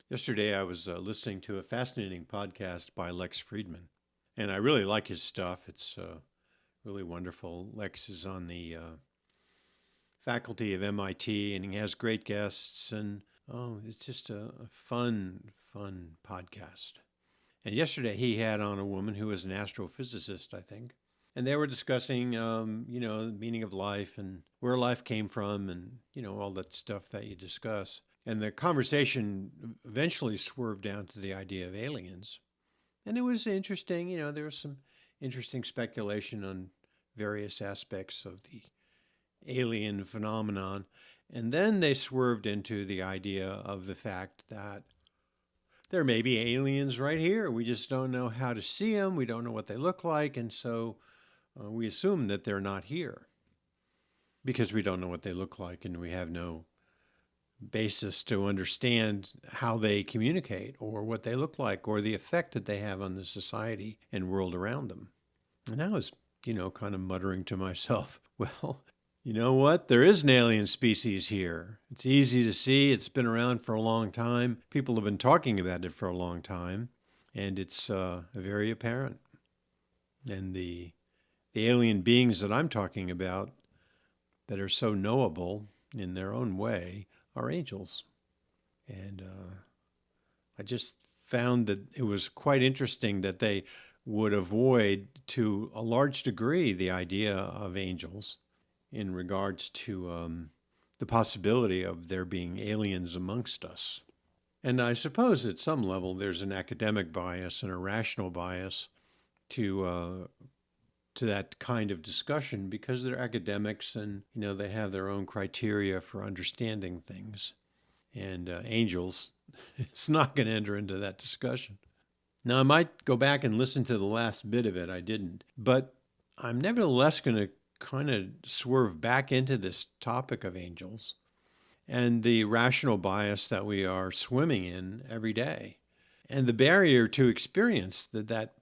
Yesterday, I was listening to a fascinating podcast by Lex Friedman, and I really like his stuff. It's really wonderful. Lex is on the faculty of MIT, and he has great guests, and it's just a fun podcast. And yesterday, he had on a woman who is an astrophysicist, I think, and they were discussing, the meaning of life and where life came from, and all that stuff that you discuss. And the conversation eventually swerved down to the idea of aliens. And it was interesting. There was some interesting speculation on various aspects of the alien phenomenon. And then they swerved into the idea of the fact that there may be aliens right here. We just don't know how to see them. We don't know what they look like. And so we assume that they're not here because we don't know what they look like and we have no basis to understand how they communicate or what they look like or the effect that they have on the society and world around them. And I was, kind of muttering to myself, well, you know what? There is an alien species here. It's easy to see. It's been around for a long time. People have been talking about it for a long time, and it's very apparent. And the alien beings that I'm talking about that are so knowable in their own way are angels. And I just found that it was quite interesting that they would avoid, to a large degree, the idea of angels in regards to the possibility of there being aliens amongst us. And I suppose at some level there's an academic bias and a rational bias to that kind of discussion because they're academics and they have their own criteria for understanding things. And angels, it's not going to enter into that discussion. Now, I might go back and listen to the last bit of it. I didn't. But I'm nevertheless going to kind of swerve back into this topic of angels and the rational bias that we are swimming in every day and the barrier to experience that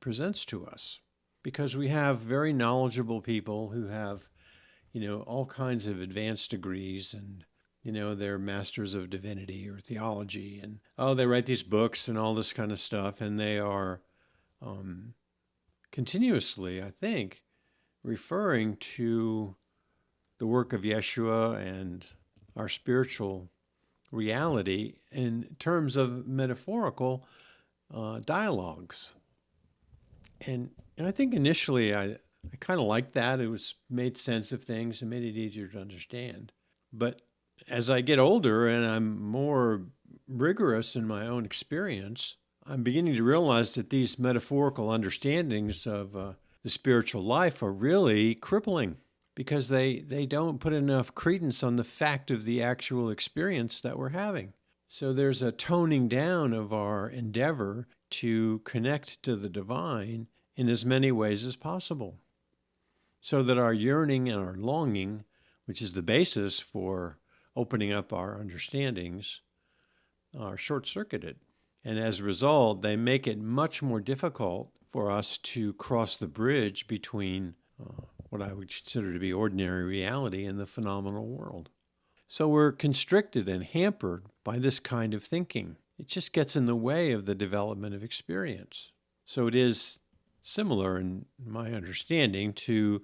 presents to us. Because we have very knowledgeable people who have, all kinds of advanced degrees and they're masters of divinity or theology, and they write these books and all this kind of stuff, and they are continuously, I think, referring to the work of Yeshua and our spiritual reality in terms of metaphorical dialogues. And I think initially I kind of liked that. It was made sense of things and made it easier to understand. But as I get older and I'm more rigorous in my own experience, I'm beginning to realize that these metaphorical understandings of the spiritual life are really crippling because they don't put enough credence on the fact of the actual experience that we're having. So there's a toning down of our endeavor to connect to the divine in as many ways as possible so that our yearning and our longing, which is the basis for opening up our understandings, are short-circuited. And as a result, they make it much more difficult for us to cross the bridge between what I would consider to be ordinary reality and the phenomenal world. So we're constricted and hampered by this kind of thinking. It just gets in the way of the development of experience. So it is similar in my understanding to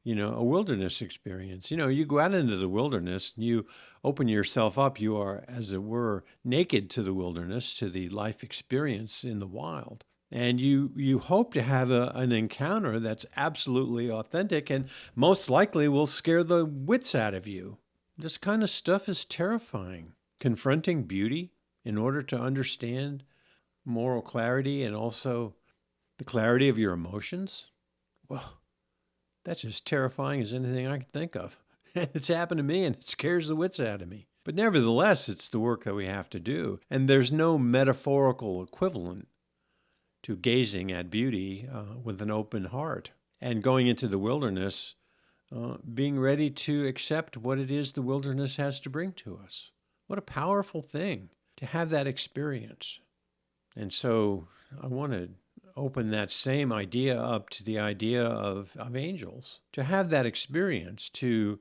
a wilderness experience. You go out into the wilderness and you open yourself up. You are, as it were, naked to the wilderness, to the life experience in the wild. And you hope to have an encounter that's absolutely authentic and most likely will scare the wits out of you. This kind of stuff is terrifying. Confronting beauty in order to understand moral clarity and also the clarity of your emotions. Well, that's as terrifying as anything I can think of. It's happened to me and it scares the wits out of me. But nevertheless, it's the work that we have to do. And there's no metaphorical equivalent to gazing at beauty with an open heart and going into the wilderness, being ready to accept what it is the wilderness has to bring to us. What a powerful thing to have that experience. And so I want to open that same idea up to the idea of angels, to have that experience, to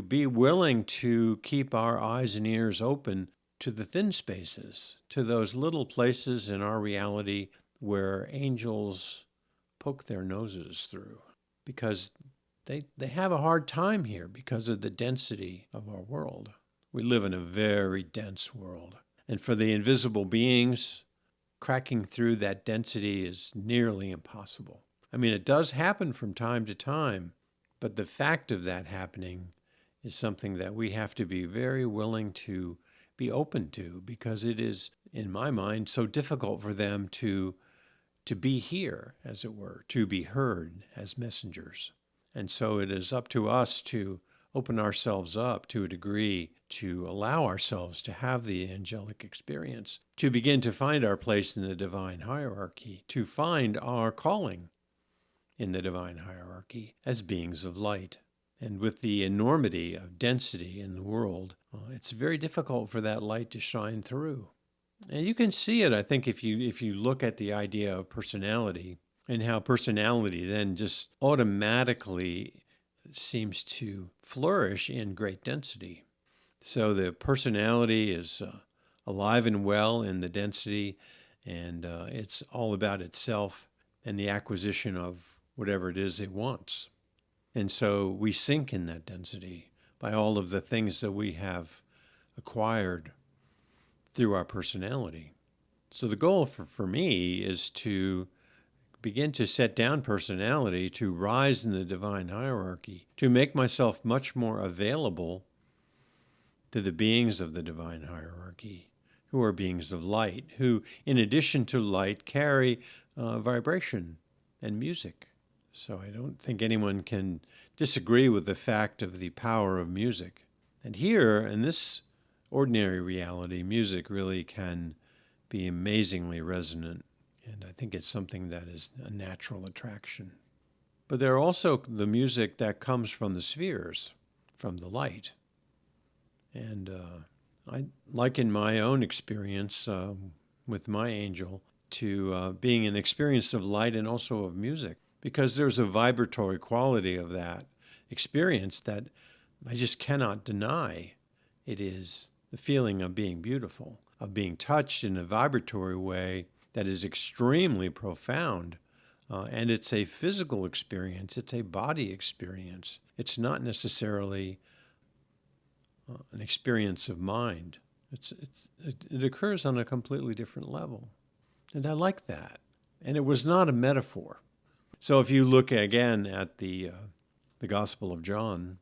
be willing to keep our eyes and ears open to the thin spaces, to those little places in our reality where angels poke their noses through, because they have a hard time here because of the density of our world. We live in a very dense world. And for the invisible beings, cracking through that density is nearly impossible. I mean, it does happen from time to time, but the fact of that happening is something that we have to be very willing to be open to, because it is, in my mind, so difficult for them to be here, as it were, to be heard as messengers. And so it is up to us to open ourselves up to a degree, to allow ourselves to have the angelic experience, to begin to find our place in the divine hierarchy, to find our calling in the divine hierarchy as beings of light. And with the enormity of density in the world, it's very difficult for that light to shine through. And you can see it, I think, if you look at the idea of personality, and how personality then just automatically seems to flourish in great density. So the personality is alive and well in the density, and it's all about itself and the acquisition of whatever it is it wants. And so we sink in that density by all of the things that we have acquired through our personality. So the goal for me is to begin to set down personality, to rise in the divine hierarchy, to make myself much more available to the beings of the divine hierarchy, who are beings of light, who, in addition to light, carry vibration and music. So I don't think anyone can disagree with the fact of the power of music. And here, in this ordinary reality, music really can be amazingly resonant. And I think it's something that is a natural attraction. But there are also the music that comes from the spheres, from the light. And I liken my own experience with my angel to being an experience of light and also of music, because there's a vibratory quality of that experience that I just cannot deny. It is the feeling of being beautiful, of being touched in a vibratory way that is extremely profound. And it's a physical experience. It's a body experience. It's not necessarily an experience of mind. It occurs on a completely different level. And I like that. And it was not a metaphor. So if you look again at the Gospel of John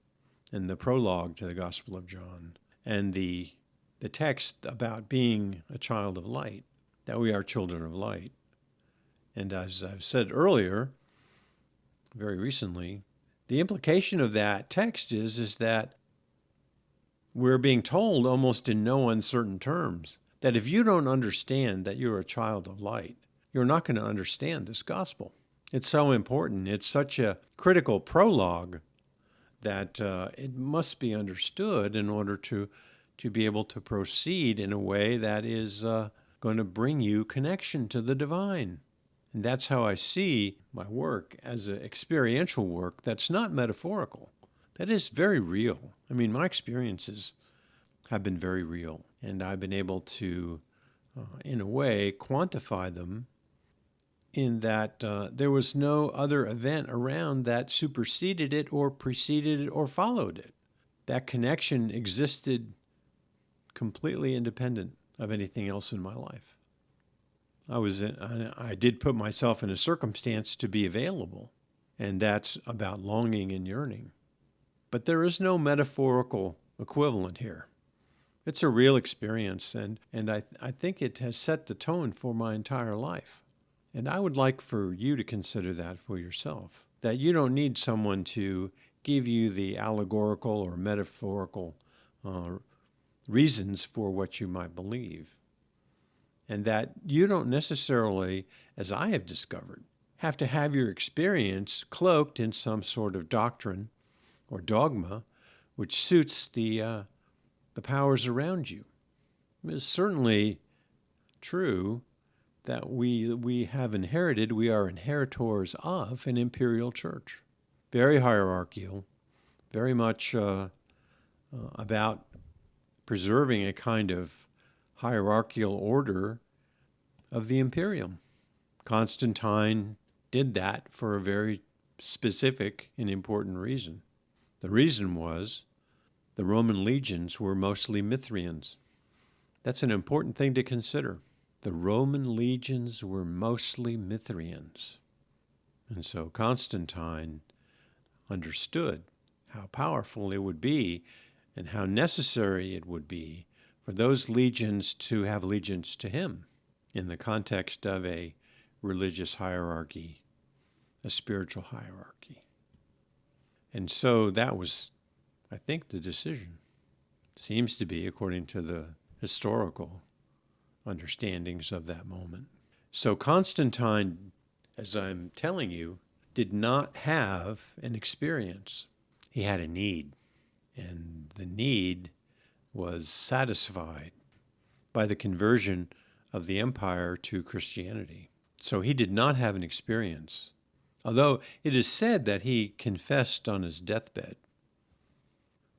and the prologue to the Gospel of John and the text about being a child of light, that we are children of light. And as I've said earlier, very recently, the implication of that text is that we're being told almost in no uncertain terms that if you don't understand that you're a child of light, you're not going to understand this gospel. It's so important. It's such a critical prologue that it must be understood in order to be able to proceed in a way that is going to bring you connection to the divine. And that's how I see my work as an experiential work that's not metaphorical. That is very real. I mean, my experiences have been very real, and I've been able to, in a way, quantify them in that there was no other event around that superseded it or preceded it or followed it. That connection existed completely independent of anything else in my life. I did put myself in a circumstance to be available, and that's about longing and yearning. But there is no metaphorical equivalent here. It's a real experience, and I think it has set the tone for my entire life. And I would like for you to consider that for yourself, that you don't need someone to give you the allegorical or metaphorical reasons for what you might believe. And that you don't necessarily, as I have discovered, have to have your experience cloaked in some sort of doctrine or dogma which suits the powers around you. It is certainly true that we have inherited, we are inheritors of an imperial church. Very hierarchical, very much about preserving a kind of hierarchical order of the imperium. Constantine did that for a very specific and important reason. The reason was the Roman legions were mostly Mithrians. That's an important thing to consider. The Roman legions were mostly Mithrians. And so Constantine understood how powerful it would be and how necessary it would be for those legions to have allegiance to him in the context of a religious hierarchy, a spiritual hierarchy. And so that was, I think, the decision. Seems to be, according to the historical understandings of that moment. So Constantine, as I'm telling you, did not have an experience. He had a need, and the need was satisfied by the conversion of the empire to Christianity. So he did not have an experience, although it is said that he confessed on his deathbed.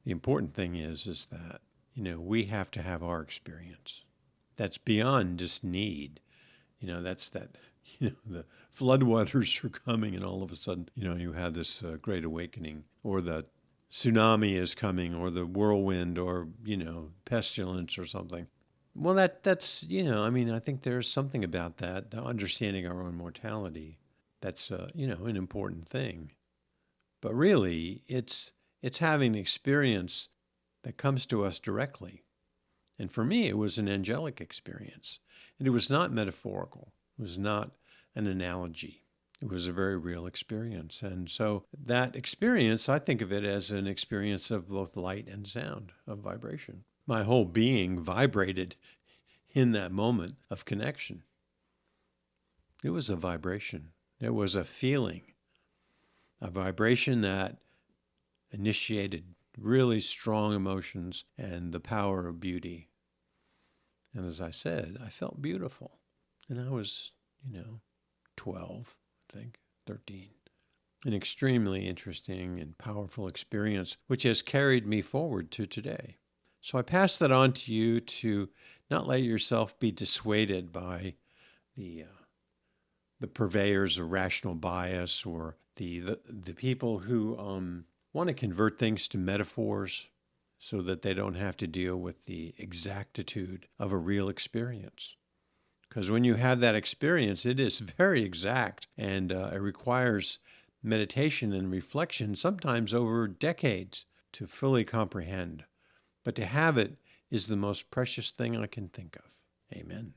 The important thing is that, we have to have our experience. That's beyond just need. That's that, the floodwaters are coming and all of a sudden, you have this great awakening, or the tsunami is coming, or the whirlwind, or, pestilence or something. Well, that's, I think there's something about that, the understanding our own mortality. That's, an important thing. But really, it's having an experience that comes to us directly. And for me, it was an angelic experience. And it was not metaphorical. It was not an analogy. It was a very real experience. And so that experience, I think of it as an experience of both light and sound, of vibration. My whole being vibrated in that moment of connection. It was a vibration. It was a feeling, a vibration that initiated really strong emotions and the power of beauty. And as I said, I felt beautiful. And I was, 12, I think, 13. An extremely interesting and powerful experience, which has carried me forward to today. So I pass that on to you to not let yourself be dissuaded by the purveyors of rational bias, or the people who want to convert things to metaphors so that they don't have to deal with the exactitude of a real experience. Because when you have that experience, it is very exact, and it requires meditation and reflection, sometimes over decades, to fully comprehend. But to have it is the most precious thing I can think of. Amen.